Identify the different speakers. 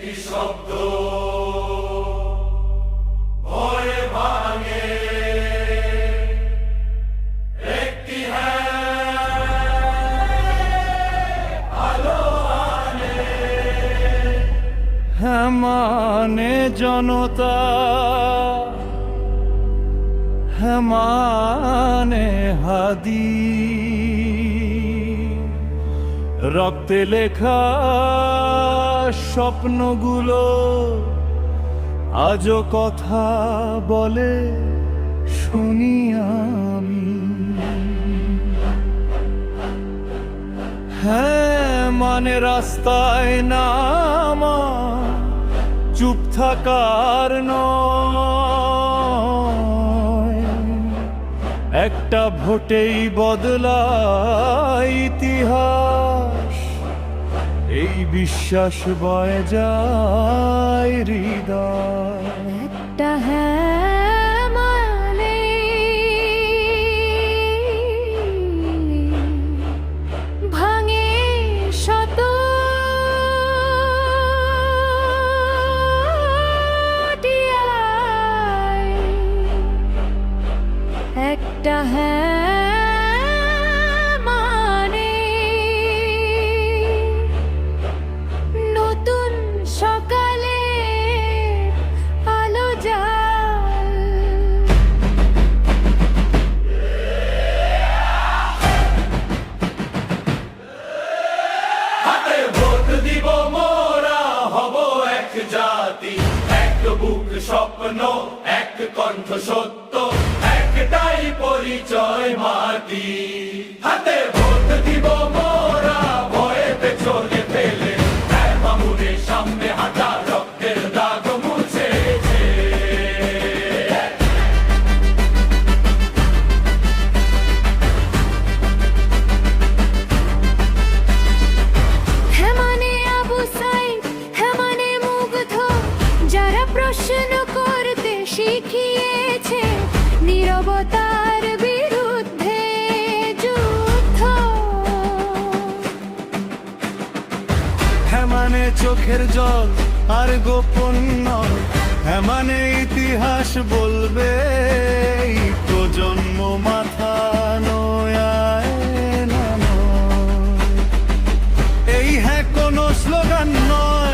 Speaker 1: একটি শব্দ ভয়ে ভাঙে, একটি আলো আনে।
Speaker 2: হ্যাঁ মানে জনতা, হ্যাঁ মানে হাদি, রক্তে লেখা স্বপ্নগুলো আজও কথা বলে শুনি আমি। হ্যাঁ মানে রাস্তায় নামা, চুপ থাকার নয়, একটা ভোটেই বদলায় ইতিহাস, এই বিশ্বাস বয়ে যায় হৃদয়।
Speaker 3: একটা হ্যাঁ মানে ভাঙে শত টিয়ায়, একটা হ্যাঁ মানে নতুন সকালে আলো জাল।
Speaker 1: হাতে ভোট দিব মোরা, হব এক জাতি, এক বুক স্বপ্ন, এক কণ্ঠ সত্য, একটাই পরিচয় মাটি। হাতে ভোট দিব মোরা, ভয়েতে চলে ফেলে মামুনের সামনে হাঁটা, রক্তের দাগ মুছেছে।
Speaker 3: হ্যাঁ মানে আবু সাইদ, হ্যাঁ মানে মুগ্ধ, যারা প্রশ্ন করতে শিখিয়েছে নীরবতার বিরুদ্ধে যুদ্ধ।
Speaker 2: হ্যাঁ মানে চোখের জল আর গোপন নয়, হ্যাঁ মানে ইতিহাস বলবে এই প্রজন্ম মাথা নয় না নয়। এই হ্যাঁ কোনো স্লোগান নয়,